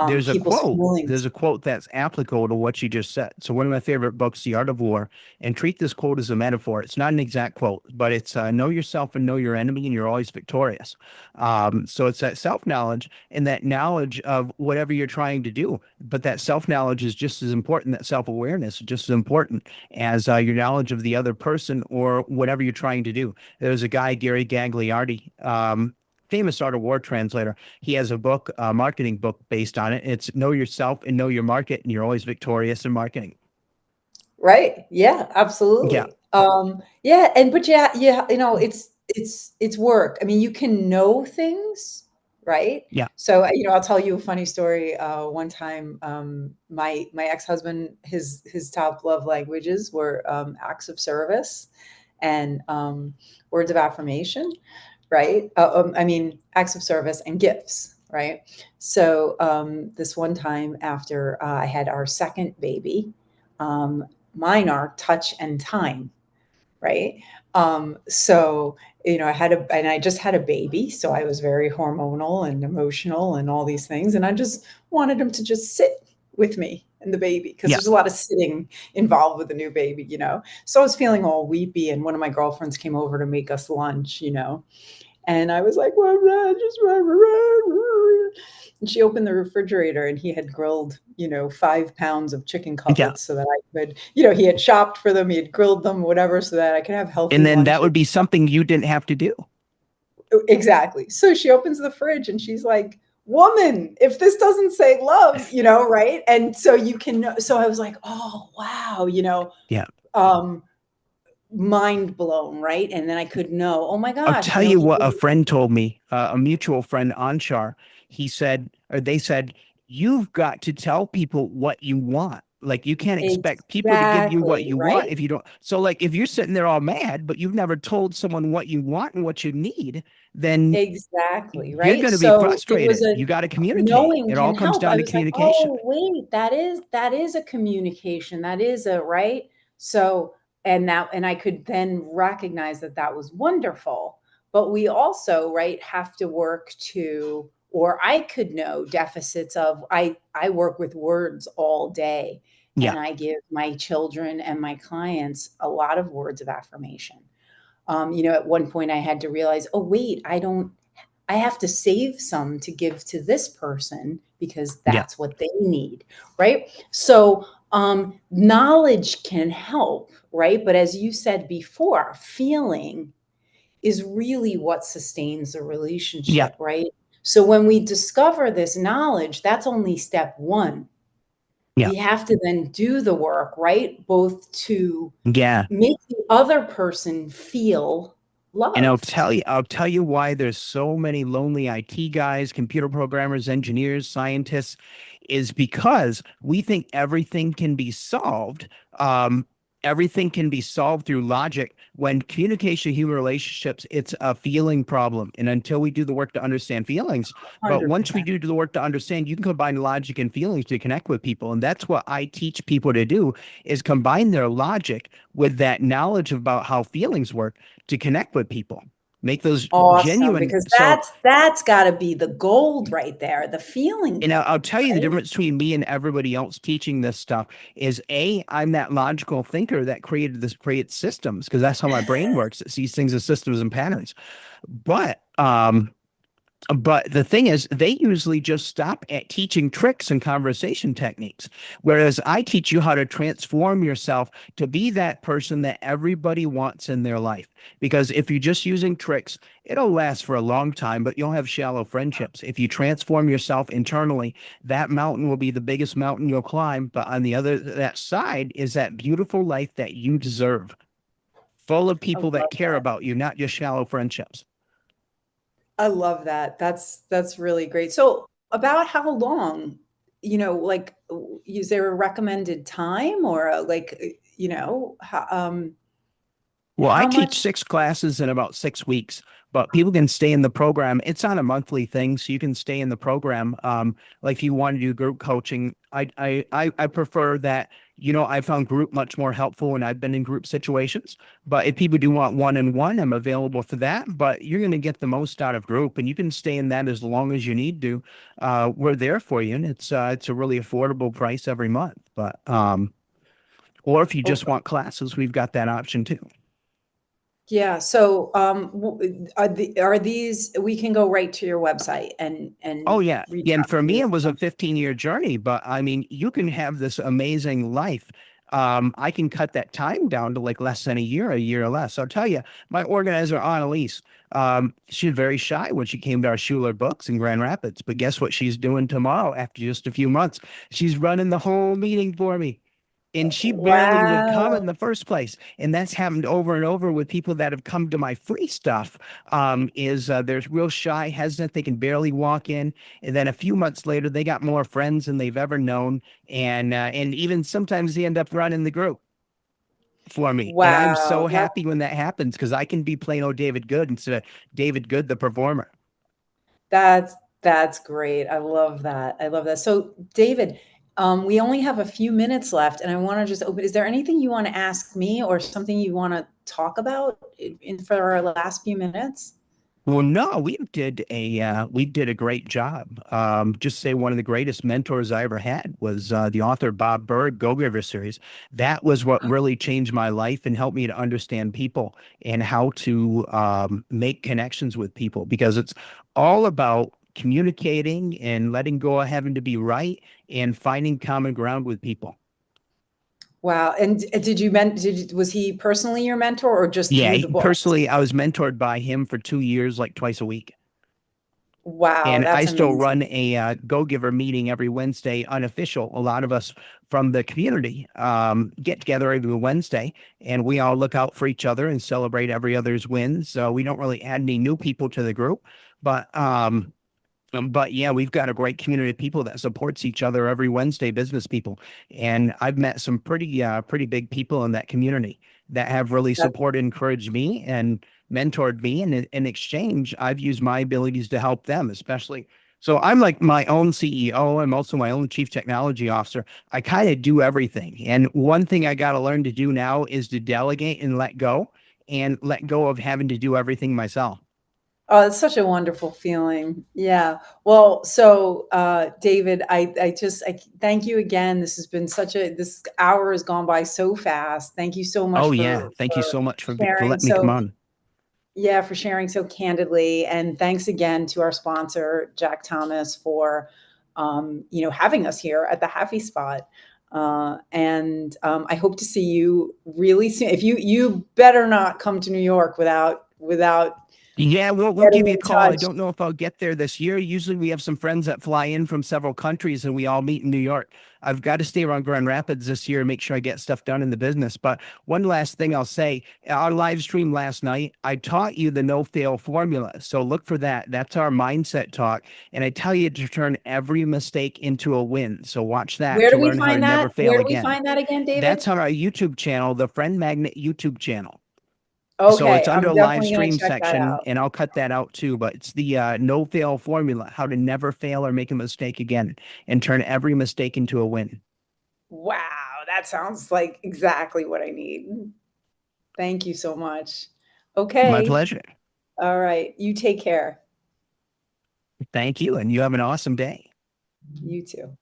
There's a people's quote. feelings. There's a quote that's applicable to what you just said. So one of my favorite books, The Art of War, and treat this quote as a metaphor. It's not an exact quote, but it's know yourself and know your enemy, and you're always victorious. So it's that self-knowledge and that knowledge of whatever you're trying to do. But that self-knowledge is just as important. That self-awareness is just as important as your knowledge of the other person or whatever you're trying to do. There's a guy, Gary Gagliardi, famous Art of War translator. He has a book, a marketing book based on it. It's know yourself and know your market, and you're always victorious in marketing. Right. Yeah, Yeah. absolutely. Yeah, but yeah, it's work. I mean, you can know things, right? Yeah. So, I'll tell you a funny story. One time, my ex-husband, his top love languages were acts of service and words of affirmation, right? I mean, acts of service and gifts, right? So, this one time after I had our second baby, um, mine are touch and time, right? So, I just had a baby, so I was very hormonal and emotional and all these things, and I just wanted him to just sit with me and the baby, because Yeah. there's a lot of sitting involved with the new baby, you know. So I was feeling all weepy, and one of my girlfriends came over to make us lunch, you know. And I was like, well, and she opened the refrigerator, and he had grilled, you know, 5 pounds of chicken Yeah. cutlets so that I could, you know, he had chopped for them, he had grilled them, whatever, so that I could have healthy And then that lunches. would be something you didn't have to do. Exactly. So she opens the fridge and she's like, woman, if this doesn't say love, you know, right? And so you can, so I was like, oh, wow, you know, Yeah. mind blown, right? And then I could know, oh my I'll gosh, tell you know, you he what a really, friend told me, a mutual friend, Anshar. He said, or they said, you've got to tell people what you want. Like you can't expect people to give you what exactly, you want right? if you don't. So like if you're sitting there all mad, but you've never told someone what you want and what you need, then Exactly, you're right? going to be So it was frustrated. a You got to communicate. knowing It can all comes help. I down to was like, communication. oh, wait, that is a communication. That is a right. So, and I could then recognize that that was wonderful. But we also, right, have to work to, or I could know deficits of, I work with words all day, Yeah. and I give my children and my clients a lot of words of affirmation. You know, at one point I had to realize, oh, wait, I have to save some to give to this person because Yeah. that's what they need. Right. So, knowledge can help. Right. But as you said before, feeling is really what sustains the Yeah. relationship. Right. So when we discover this knowledge, that's only step one. Yeah. We have to then do the work, right? Both to Yeah. make the other person feel And loved. I'll tell you why there's so many lonely IT guys, computer programmers, engineers, scientists, is because we think everything can be solved. Everything can be solved through logic. When communication, human relationships, it's a feeling problem. And until we do the work to understand feelings, but once we 100%. do the work to understand, you can combine logic and feelings to connect with people. And that's what I teach people to do is combine their logic with that knowledge about how feelings work to connect with people, make those Awesome, genuine. because So, that's gotta be the gold right there, the feeling and thing, I'll tell you the right? difference between me and everybody else teaching this stuff is I'm that logical thinker that creates systems because that's how my brain works. It sees things as systems and patterns. But but the thing is, they usually just stop at teaching tricks and conversation techniques. Whereas I teach you how to transform yourself to be that person that everybody wants in their life. Because if you're just using tricks, it'll last for a long time, but you'll have shallow friendships. If you transform yourself internally, that mountain will be the biggest mountain you'll climb. But on the other, that side is that beautiful life that you deserve, full of I people that love care about you, not just shallow friendships. I love that. That's really great. So, about how long, you know, like, is there a recommended time or you know, Well, I how teach much? 6 classes in about 6 weeks, but people can stay in the program. It's on a monthly thing, so you can stay in the program. Like if you want to do group coaching, I prefer that. You know, I found group much more helpful when I've been in group situations. But if people do want one-on-one, I'm available for that. But you're going to get the most out of group, and you can stay in that as long as you need to. We're there for you, and it's a really affordable price every month. But or if you Oh, just want classes, we've got that option too. yeah. So, are these? We can go right to your website Oh and yeah. reach Yeah, and out for to me you. it was a 15-year journey, but I mean, you can have this amazing life. I can cut that time down to like less than a year or less. I'll tell you, my organizer, Annalise, she's very shy when she came to our Schuler Books in Grand Rapids. But guess what she's doing tomorrow after just a few months? She's running the whole meeting for me. And she barely would come Wow. in the first place. And that's happened over and over with people that have come to my free stuff. They're real shy, hesitant. They can barely walk in. And then a few months later, they got more friends than they've ever known. And even sometimes they end up running the group for me. And I'm Wow. so happy when that happens because I can be plain old David Good instead of David Good, the performer. That's great. I love that. I love that. So, David, we only have a few minutes left, and I want to just open. Is there anything you want to ask me or something you want to talk about for our last few minutes? Well, no, we did a great job. Just say one of the greatest mentors I ever had was the author Bob Berg, Go Giver series. That was what really changed my life and helped me to understand people and how to make connections with people, because it's all about communicating and letting go of having to be right and finding common ground with people. Wow. And was he personally your mentor or just Yeah, through the books? personally, I was mentored by him for 2 years, like twice a week. Wow, And I that's still amazing. run a Go Giver meeting every Wednesday, unofficial. A lot of us from the community get together every Wednesday, and we all look out for each other and celebrate every other's wins. So we don't really add any new people to the group, but yeah, we've got a great community of people that supports each other every Wednesday, business people. And I've met some pretty big people in that community that have really That, supported, encouraged me and mentored me. And in exchange, I've used my abilities to help them, especially. So I'm like my own CEO. I'm also my own chief technology officer. I kind of do everything. And one thing I got to learn to do now is to delegate and let go of having to do everything myself. oh, it's such a wonderful feeling. Yeah. Well, so David, I thank you again. This has been this hour has gone by so fast. Thank you so much Oh yeah. Thank you so much for sharing letting me come on. yeah, for sharing so candidly. And thanks again to our sponsor, Jack Thomas, for having us here at the Happy Spot. And I hope to see you really soon. If you better not come to New York without Yeah, we'll getting give you a in call. I touch. don't know if I'll get there this year. Usually we have some friends that fly in from several countries and we all meet in New York. I've got to stay around Grand Rapids this year and make sure I get stuff done in the business. But one last thing I'll say, our live stream last night, I taught you the no fail formula. So look for that. That's our mindset talk. And I tell you to turn every mistake into a win. So watch that Where to do we learn how to find never that? fail Where do we again. find that again, David? That's on our YouTube channel, the Friend Magnet YouTube channel. So it's Okay, under I'm a live definitely going to stream check that section, out. and I'll cut that out too. But it's the no fail formula, how to never fail or make a mistake again and turn every mistake into a win. Wow, that sounds like exactly what I need. Thank you so much. My Okay. pleasure. All right. You take care. Thank you. And you have an awesome day. You too.